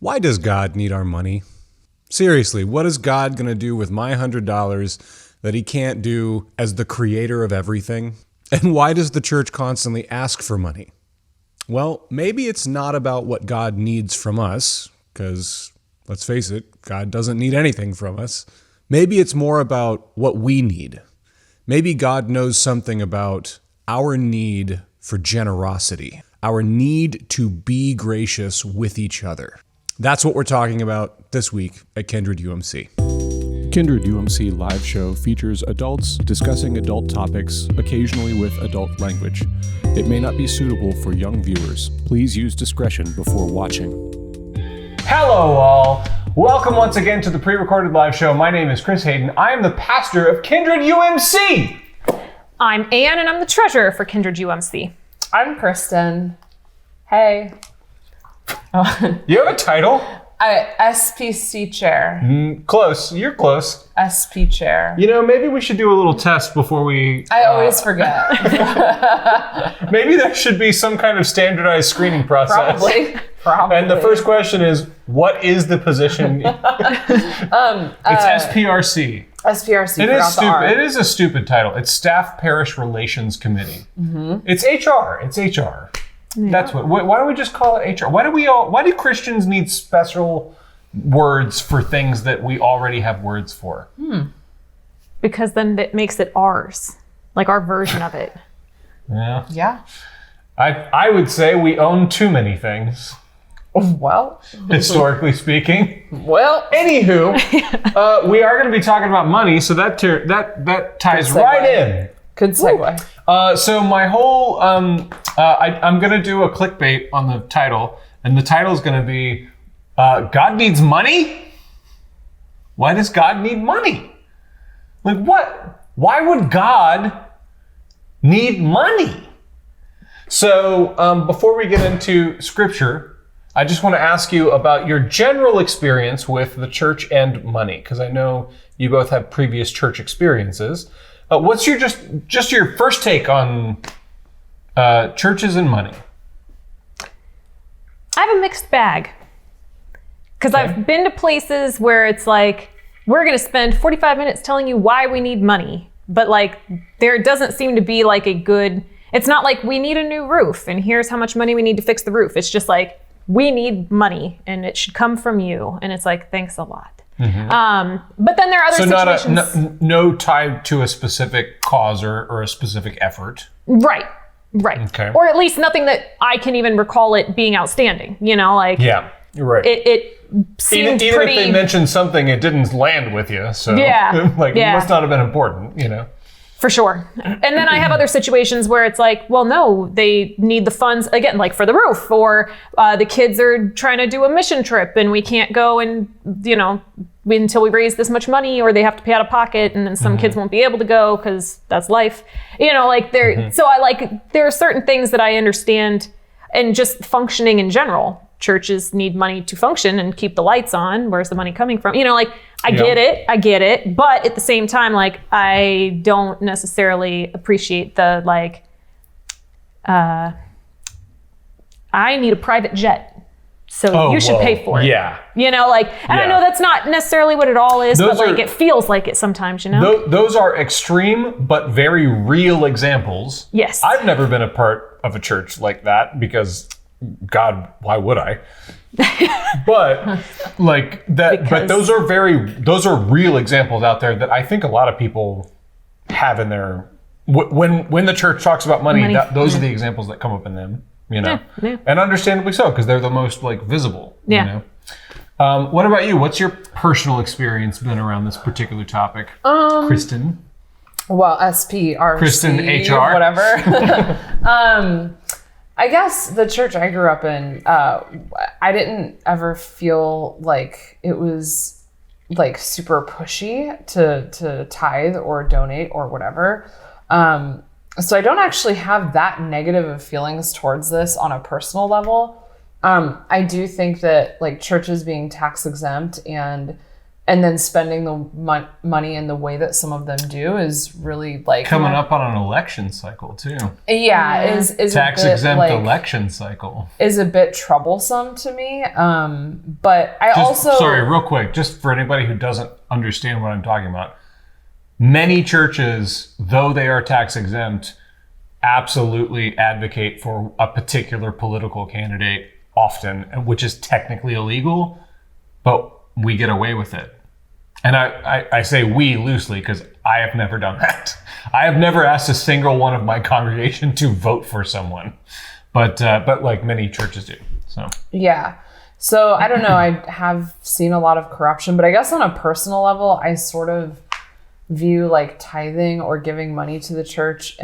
Why does God need our money? Seriously, what is God going to do with my $100 that he can't do as the creator of everything? And why does the church constantly ask for money? Well, maybe it's not about what God needs from us, because let's face it, God doesn't need anything from us. Maybe it's more about what we need. Maybe God knows something about our need for generosity, our need to be gracious with each other. That's what we're talking about this week at Kindred UMC. Kindred UMC live show features adults discussing adult topics, occasionally with adult language. It may not be suitable for young viewers. Please use discretion before watching. Hello all! Welcome once again to the pre-recorded live show. My name is Chris Hayden. I am the pastor of Kindred UMC! I'm Anne and I'm the treasurer for Kindred UMC. I'm Kristen. Hey. You have a title? SPC chair. Close. You're close. SP chair. You know, maybe we should do a little test before we... I always forget. Maybe there should be some kind of standardized screening process. Probably. And the first question is, what is the position? It's SPRC. SPRC. It is stupid. It is a stupid title. It's Staff Parish Relations Committee. Mm-hmm. It's HR. It's HR. Yeah. That's what. Why don't we just call it HR? Why do Christians need special words for things that we already have words for? Because then it makes it ours, like our version of it. Yeah. I would say we own too many things. Well, historically speaking. Well, anywho, we are going to be talking about money, so that ties right in. Good segue. So my whole, I'm going to do a clickbait on the title, and the title is going to be, God needs money? Why does God need money? Like what? Why would God need money? So before we get into scripture, I just want to ask you about your general experience with the church and money, because I know you both have previous church experiences. What's your just your first take on churches and money? I have a mixed bag. Because I've been to places where it's like, we're going to spend 45 minutes telling you why we need money. But like, there doesn't seem to be like a good, it's not like we need a new roof and here's how much money we need to fix the roof. It's just like, we need money and it should come from you. And it's like, thanks a lot. Mm-hmm. But then there are other situations. So no tied to a specific cause or a specific effort. Right. Okay. Or at least nothing that I can even recall it being outstanding, you know, like. Yeah, you're right. It seemed even pretty... if they mentioned something, it didn't land with you. So it must not have been important, you know. For sure. And then I have other situations where it's like, well, no, they need the funds, again, like for the roof, or the kids are trying to do a mission trip and we can't go and, you know, until we raise this much money, or they have to pay out of pocket, and then some kids won't be able to go because that's life. You know, like so there are certain things that I understand, and just functioning in general. Churches need money to function and keep the lights on. Where's the money coming from? You know, like, I get it. But at the same time, like, I don't necessarily appreciate the, like, I need a private jet, so you should pay for it. Yeah. You know, like, and I know that's not necessarily what it all is, but like, it feels like it sometimes, you know? Those are extreme, but very real examples. Yes. I've never been a part of a church like that because... God, why would I? But like that. But those are real examples out there that I think a lot of people have in their. When the church talks about money. Those are the examples that come up in them. You know, and understandably so, because they're the most like visible. Yeah. You know? What about you? What's your personal experience been around this particular topic, Kristen? Well, SPRC, Kristen, HR, whatever. I guess the church I grew up in, I didn't ever feel like it was like super pushy to tithe or donate or whatever. So I don't actually have that negative of feelings towards this on a personal level. I do think that like churches being tax exempt and and then spending the money in the way that some of them do is really like Coming up on an election cycle too. Yeah, is Tax a bit, exempt like, election cycle. is a bit troublesome to me. But I also sorry, real quick, just for anybody who doesn't understand what I'm talking about. Many churches, though they are tax exempt, absolutely advocate for a particular political candidate often, which is technically illegal, but we get away with it. And I say we loosely because I have never done that. I have never asked a single one of my congregation to vote for someone, but like many churches do. So yeah. So I don't know. I have seen a lot of corruption, but I guess on a personal level, I sort of view like tithing or giving money to the church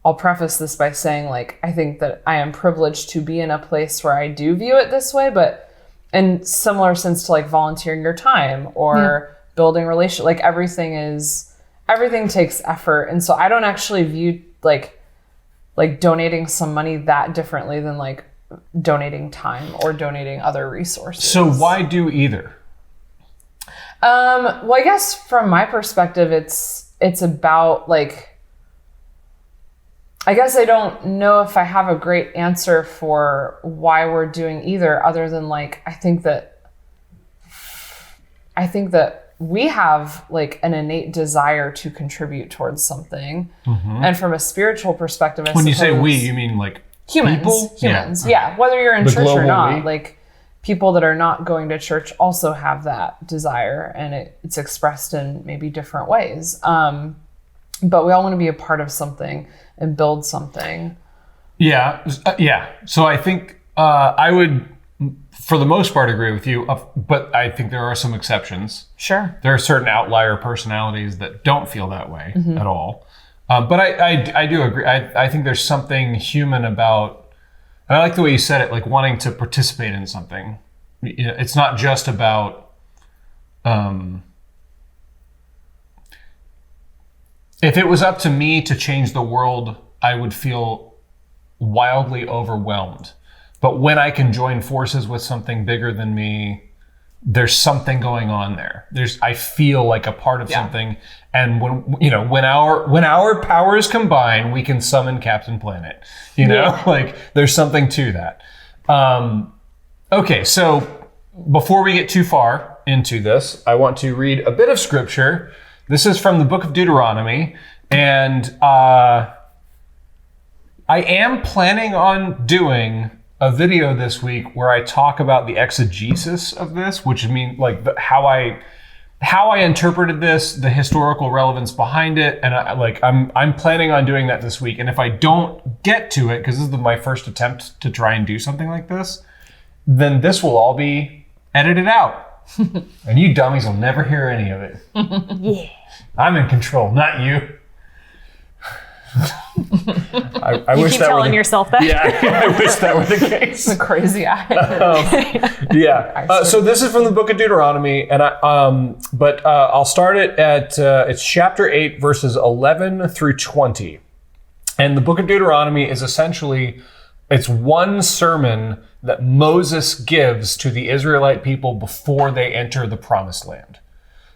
I'll preface this by saying like I think that I am privileged to be in a place where I do view it this way, but in similar sense to like volunteering your time or building relationship, like everything takes effort. And so I don't actually view like donating some money that differently than like donating time or donating other resources. So why do either? Well, I guess from my perspective, it's about like, I guess I don't know if I have a great answer for why we're doing either, other than like, I think that we have like an innate desire to contribute towards something. Mm-hmm. And from a spiritual perspective, when you say we, you mean like humans, yeah. Whether you're in church or not, like people that are not going to church also have that desire, and it's expressed in maybe different ways. But we all want to be a part of something and build something. Yeah. So I think I would, for the most part, agree with you. But I think there are some exceptions. Sure. There are certain outlier personalities that don't feel that way at all. But I do agree. I think there's something human about, and I like the way you said it, like wanting to participate in something. It's not just about, if it was up to me to change the world, I would feel wildly overwhelmed. But when I can join forces with something bigger than me, there's something going on there. I feel like a part of something. And when our powers combine, we can summon Captain Planet. Like there's something to that. Okay, so before we get too far into this, I want to read a bit of scripture. This is from the book of Deuteronomy, and I am planning on doing a video this week where I talk about the exegesis of this, which means like how I interpreted this, the historical relevance behind it, and I'm planning on doing that this week. And if I don't get to it, because this is my first attempt to try and do something like this, then this will all be edited out. And you dummies will never hear any of it. Yeah. I'm in control, not you. I you wish keep that telling yourself that. Yeah, I wish that were the case. It's a crazy eye. So this is from the book of Deuteronomy, and I'll start it at it's chapter 8, verses 11 through 20. And the book of Deuteronomy is essentially, it's one sermon that Moses gives to the Israelite people before they enter the promised land.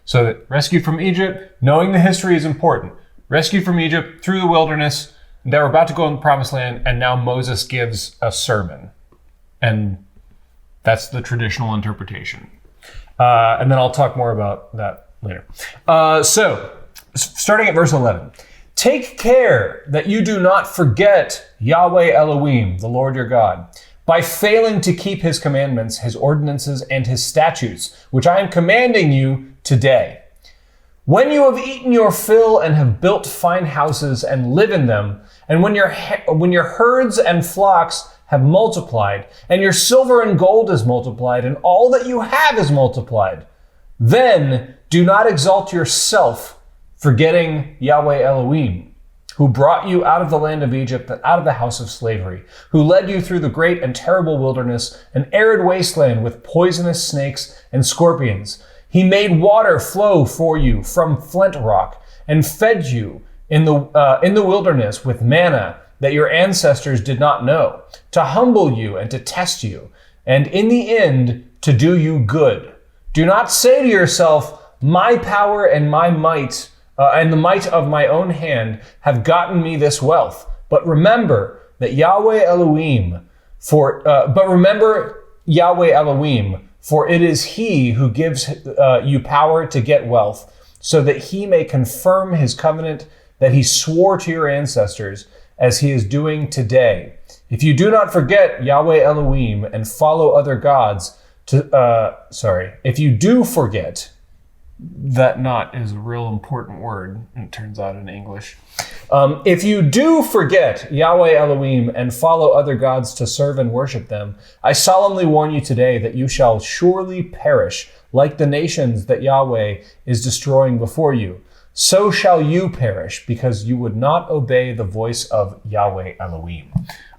So rescued from Egypt, knowing the history is important. Rescued from Egypt, through the wilderness, they were about to go in the promised land, and now Moses gives a sermon. And that's the traditional interpretation. And then I'll talk more about that later. So, starting at verse 11. Take care that you do not forget Yahweh Elohim, the Lord your God, by failing to keep his commandments, his ordinances, and his statutes, which I am commanding you today. When you have eaten your fill and have built fine houses and live in them, and when your herds and flocks have multiplied, and your silver and gold is multiplied, and all that you have is multiplied, then do not exalt yourself, forgetting Yahweh Elohim, who brought you out of the land of Egypt and out of the house of slavery, who led you through the great and terrible wilderness, an arid wasteland with poisonous snakes and scorpions. He made water flow for you from flint rock and fed you in the wilderness with manna that your ancestors did not know, to humble you and to test you, and in the end to do you good, Do not say to yourself, my power and my might, and the might of my own hand have gotten me this wealth. But remember that Yahweh Elohim, for it is He who gives you power to get wealth, so that He may confirm His covenant that He swore to your ancestors, as He is doing today. If you do not forget Yahweh Elohim and follow other gods, if you do forget, that "not" is a real important word, it turns out in English. If you do forget Yahweh Elohim and follow other gods to serve and worship them, I solemnly warn you today that you shall surely perish like the nations that Yahweh is destroying before you. So shall you perish because you would not obey the voice of Yahweh Elohim.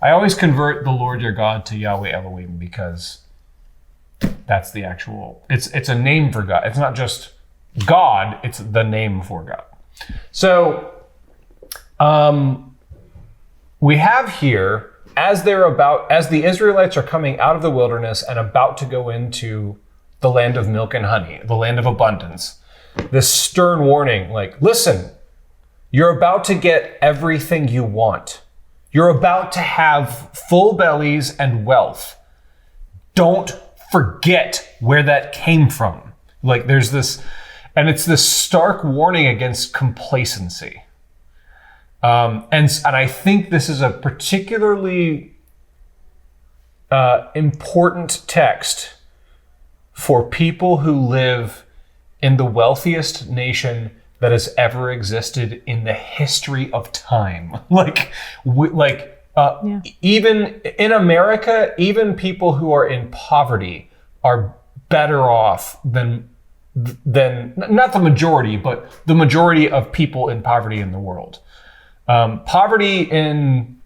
I always convert the Lord your God to Yahweh Elohim because that's the actual, it's a name for God. It's not just God, it's the name for God. So we have here, as the Israelites are coming out of the wilderness and about to go into the land of milk and honey, the land of abundance, this stern warning, like, listen, you're about to get everything you want. You're about to have full bellies and wealth. Don't forget where that came from. Like, there's this, and it's this stark warning against complacency. And I think this is a particularly important text for people who live in the wealthiest nation that has ever existed in the history of time. Even in America, even people who are in poverty are better off than not the majority, but the majority of people in poverty in the world. Poverty in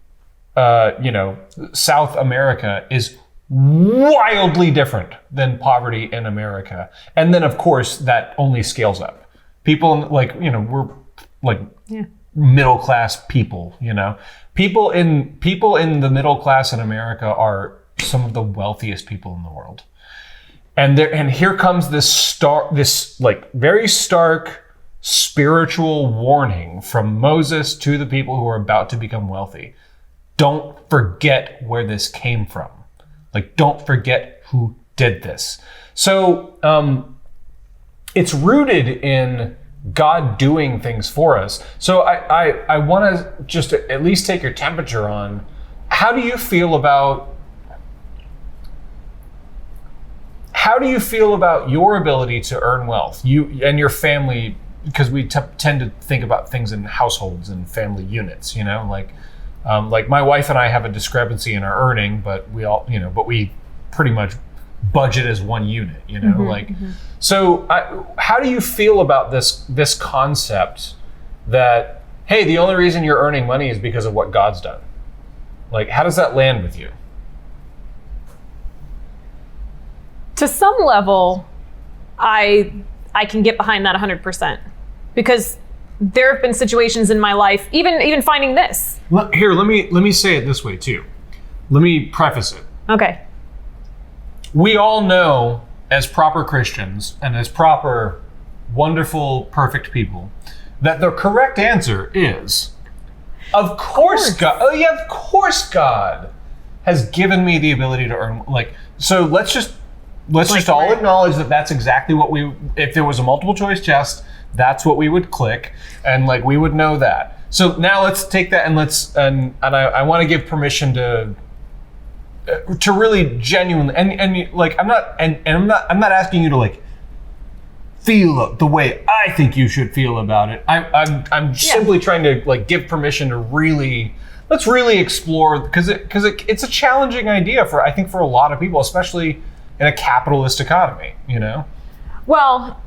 South America is wildly different than poverty in America. And then of course that only scales up. People we're like middle class people, People in the middle class in America are some of the wealthiest people in the world. And here comes this very stark spiritual warning from Moses to the people who are about to become wealthy. Don't forget where this came from. Like, don't forget who did this. So it's rooted in God doing things for us. So I want to just at least take your temperature on, how do you feel about your ability to earn wealth, you and your family, because we tend to think about things in households and family units, like my wife and I have a discrepancy in our earning, but we pretty much budget as one unit, So how do you feel about this concept that, hey, the only reason you're earning money is because of what God's done? Like, how does that land with you? To some level, I can get behind that 100%, because there have been situations in my life, even finding this. Here, let me say it this way too. Let me preface it. Okay. We all know, as proper Christians and as proper, wonderful, perfect people, that the correct answer is, of course God. Oh yeah, of course God has given me the ability to earn. So let's just all acknowledge that that's exactly what if there was a multiple choice test, that's what we would click, and we would know that. So now let's take that and I want to give permission to really genuinely, I'm not asking you to feel the way I think you should feel about it. I'm simply trying to give permission to let's really explore, because it's a challenging idea for a lot of people, especially in a capitalist economy, Well,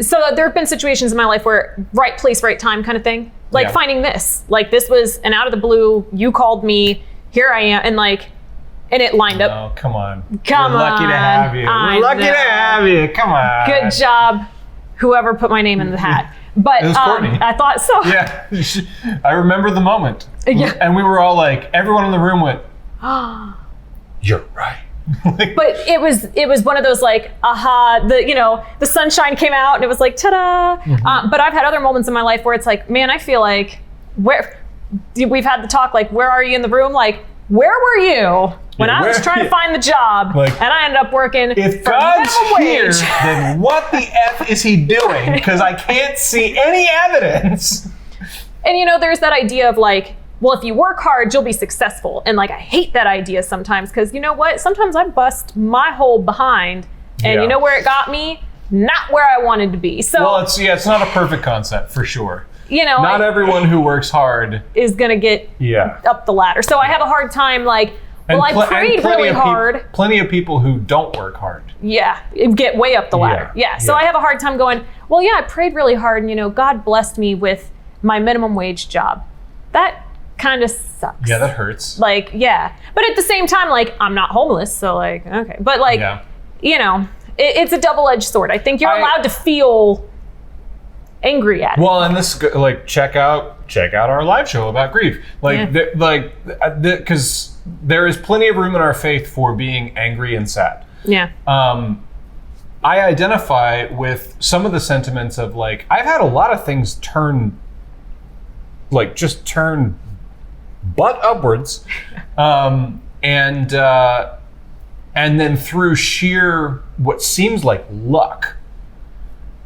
so there have been situations in my life where right place, right time kind of thing. Finding this. This was an out of the blue, you called me, here I am, and it lined up. Oh, come on. We're lucky to have you. We're lucky to have you. Come on. Good job, whoever put my name in the hat. But it was Courtney. I thought so. Yeah, I remember the moment. Yeah. And we were all everyone in the room went, "You're right." But it was one of those like, aha, the sunshine came out and it was like, ta-da. But I've had other moments in my life where it's like, man, I feel like we've had the talk, like, where are you in the room? Like, where were you when I was trying to find the job and I ended up working If for God's minimum here, wage? then what the F is he doing? Because I can't see any evidence. And there's that idea of like, well, if you work hard, you'll be successful. And like, I hate that idea sometimes because you know what? Sometimes I bust my whole behind and you know where it got me? Not where I wanted to be. So Well, it's not a perfect concept for sure. Not everyone who works hard is going to get up the ladder. So I have a hard time like, well, I prayed really hard. Plenty of people who don't work hard. Yeah, get way up the ladder. Yeah. So I have a hard time going, well, yeah, I prayed really hard and, God blessed me with my minimum wage job. That kind of sucks. Yeah, that hurts. Like, yeah. But at the same time, like, I'm not homeless. So like, okay. But like, it's a double-edged sword. I think you're allowed to feel angry at it. Well, and this, like, check out our live show about grief. Like, because there is plenty of room in our faith for being angry and sad. Yeah. I identify with some of the sentiments of like, I've had a lot of things turn butt upwards, and then through sheer what seems like luck,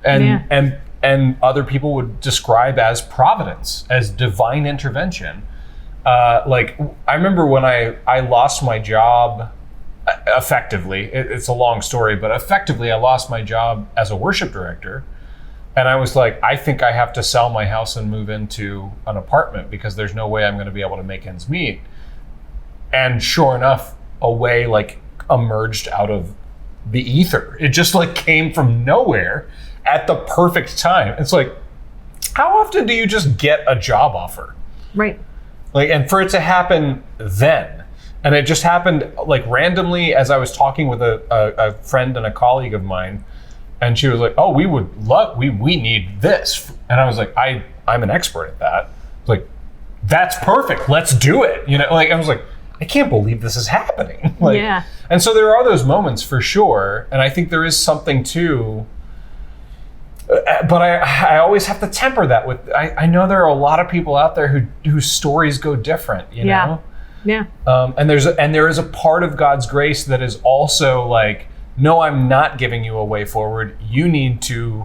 and other people would describe as providence, as divine intervention. Like, I remember when I lost my job, effectively, it's a long story, but effectively I lost my job as a worship director. And I was like, I think I have to sell my house and move into an apartment because there's no way I'm going to be able to make ends meet. And sure enough, a way like emerged out of the ether. It just like came from nowhere at the perfect time. It's like, how often do you just get a job offer? Right. Like, and for it to happen then, and it just happened like randomly as I was talking with a friend and a colleague of mine, and she was like, "Oh, we need this," and I was like, "I'm an expert at that." Like, that's perfect. Let's do it. Like I was like, I can't believe this is happening. Like, yeah. And so there are those moments for sure, and I think there is something to. But I always have to temper that with I know there are a lot of people out there whose stories go different, you know? Yeah. And there is a part of God's grace that is also like, no, I'm not giving you a way forward. You need to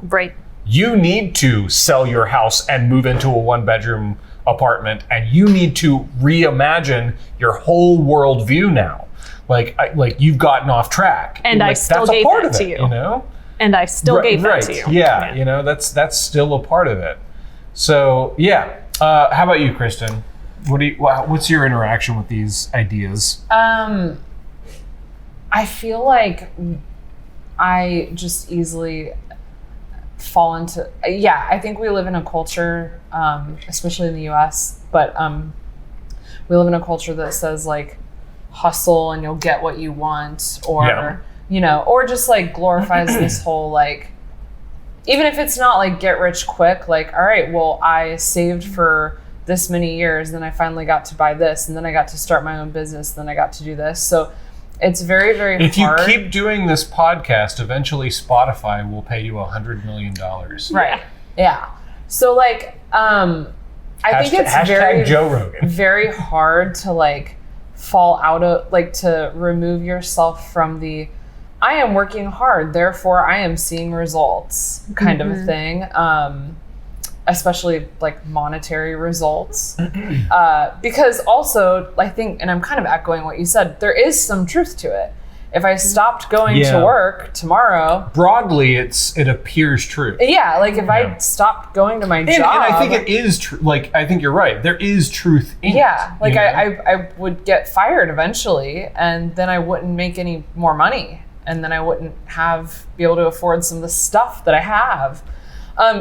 sell your house and move into a 1-bedroom apartment, and you need to reimagine your whole worldview now. Like you've gotten off track. And like, I still that's gave a part that of it, to you. You know? And I still gave that to you. Yeah, that's still a part of it. So yeah, how about you, Kristen? What's your interaction with these ideas? I feel like I just easily fall into. I think we live in a culture, especially in the U.S., but we live in a culture that says like hustle and you'll get what you want, or. Or just like glorifies this whole like, even if it's not like get rich quick, like, all right, well, I saved for this many years, then I finally got to buy this, and then I got to start my own business, then I got to do this. So it's very, very if hard. If you keep doing this podcast, eventually Spotify will pay you $100 million. Right. Yeah. So like, I think it's very, Joe Rogan. very hard to like fall out of, like to remove yourself from the, I am working hard, therefore I am seeing results kind of a thing. Especially like monetary results. Because also I think, and I'm kind of echoing what you said, there is some truth to it. If I stopped going to work tomorrow. Broadly, it appears true. Yeah, like if I stopped going to my job. And I think it is true. Like, I think you're right. There is truth in it. Yeah, like I would get fired eventually, and then I wouldn't make any more money. And then I wouldn't be able to afford some of the stuff that I have.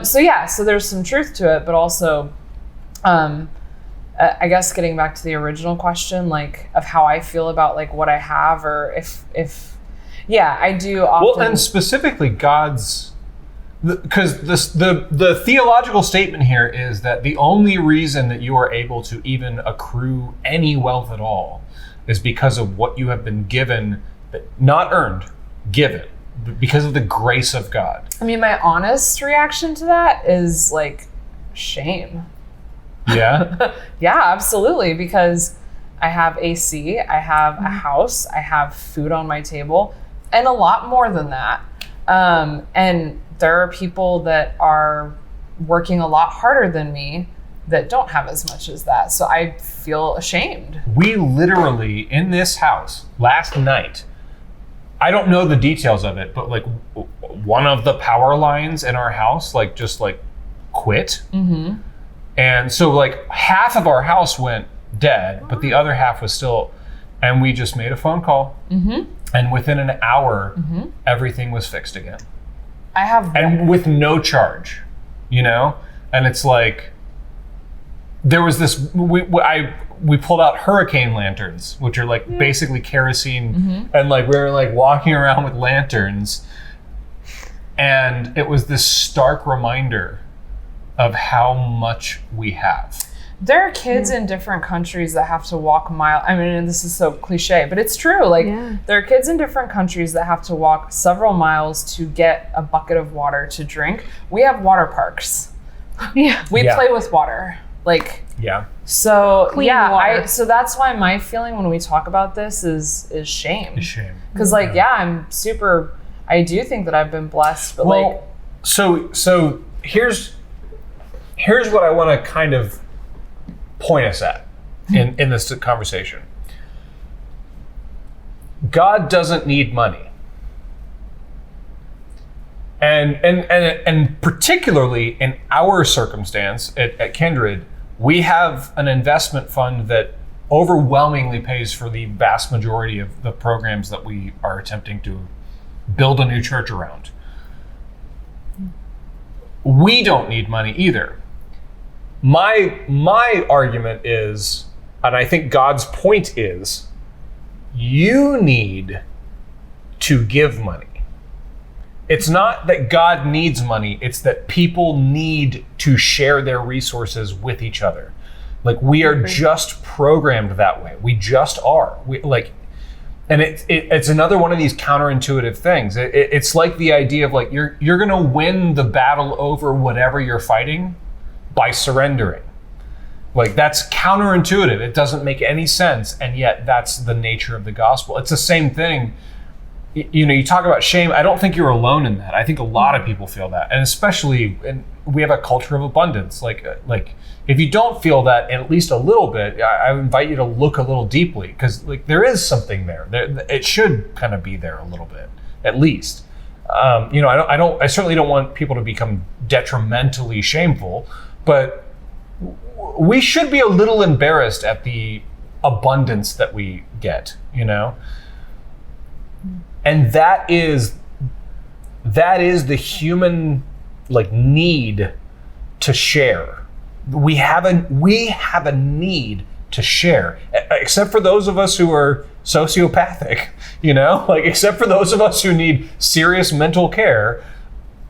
So there's some truth to it, but also, I guess getting back to the original question, like of how I feel about like what I have, or if I do often. Well, and specifically because the theological statement here is that the only reason that you are able to even accrue any wealth at all is because of what you have been given Not earned, given, because of the grace of God. I mean, my honest reaction to that is like shame. Yeah? Yeah, absolutely. Because I have AC, I have a house, I have food on my table, and a lot more than that. And there are people that are working a lot harder than me that don't have as much as that. So I feel ashamed. We literally, in this house, last night, I don't know the details of it, but like one of the power lines in our house, like just like quit. Mm-hmm. And so like half of our house went dead, but the other half was still, and we just made a phone call. Mm-hmm. And within an hour, everything was fixed again. I have And with no charge, you know? And it's like, there was this, we pulled out hurricane lanterns, which are like basically kerosene. And like, we were like walking around with lanterns. And it was this stark reminder of how much we have. There are kids in different countries that have to walk miles. I mean, and this is so cliche, but it's true. Like, there are kids in different countries that have to walk several miles to get a bucket of water to drink. We have water parks. Yeah. We play with water. Like, so Clean water. so that's why my feeling when we talk about this is shame. It's shame. Because like, I do think that I've been blessed, but like, so here's what I want to kind of point us at in this conversation. God doesn't need money. And particularly in our circumstance at Kindred, we have an investment fund that overwhelmingly pays for the vast majority of the programs that we are attempting to build a new church around. We don't need money either. My argument is, and I think God's point is, you need to give money. It's not that God needs money, it's that people need to share their resources with each other. Like, we are just programmed that way. We just are. And it's another one of these counterintuitive things. It's like the idea of like, you're gonna win the battle over whatever you're fighting by surrendering. Like, that's counterintuitive. It doesn't make any sense, and yet that's the nature of the gospel. It's the same thing. You know, you talk about shame. I don't think you're alone in that. I think a lot of people feel that, and especially, and we have a culture of abundance. Like if you don't feel that, at least a little bit, I invite you to look a little deeply, because like there is something there. It should kind of be there a little bit, at least. You know, I certainly don't want people to become detrimentally shameful, but we should be a little embarrassed at the abundance that we get, you know? And that is the human like need to share. We have a need to share, except for those of us who are sociopathic, you know, like, except for those of us who need serious mental care.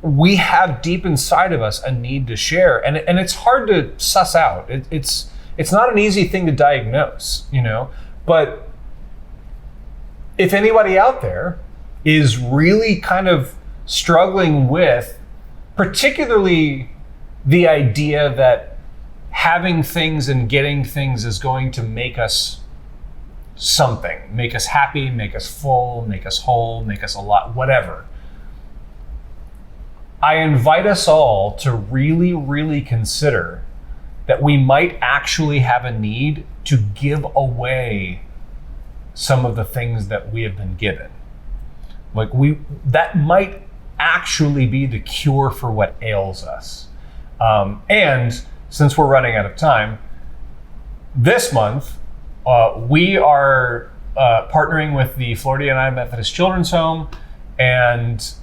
We have deep inside of us a need to share, and it's hard to suss out. It's not an easy thing to diagnose, you know. But if anybody out there is really kind of struggling with, particularly the idea that having things and getting things is going to make us something, make us happy, make us full, make us whole, make us a lot, whatever. I invite us all to really, really consider that we might actually have a need to give away some of the things that we have been given. Like, that might actually be the cure for what ails us. And since we're running out of time, this month we are partnering with the Florida United Methodist Children's Home, and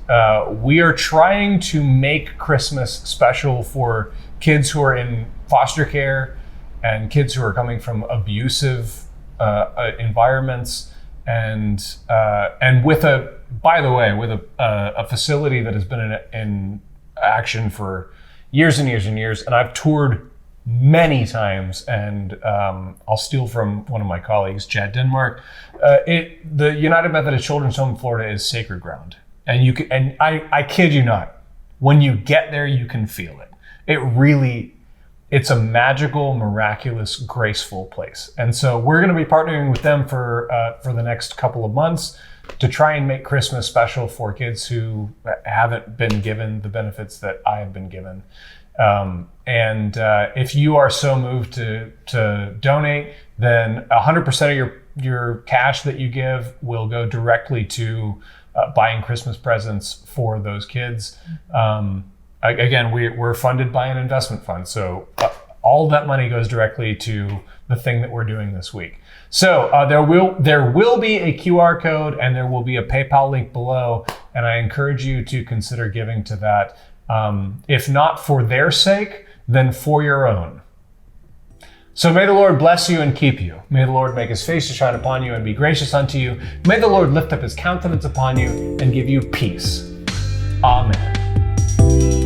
we are trying to make Christmas special for kids who are in foster care and kids who are coming from abusive environments, and with a facility that has been in action for years and years and years. And I've toured many times, and I'll steal from one of my colleagues, Chad Denmark. The United Methodist Children's Home in Florida is sacred ground, and you can, and I kid you not, when you get there, you can feel it. It's a magical, miraculous, graceful place, and so we're going to be partnering with them for the next couple of months to try and make Christmas special for kids who haven't been given the benefits that I have been given. And if you are so moved to donate, then 100% of your cash that you give will go directly to buying Christmas presents for those kids. Again, we're funded by an investment fund, so all that money goes directly to the thing that we're doing this week. So there will be a QR code and there will be a PayPal link below, and I encourage you to consider giving to that. If not for their sake, then for your own. So may the Lord bless you and keep you. May the Lord make his face to shine upon you and be gracious unto you. May the Lord lift up his countenance upon you and give you peace. Amen.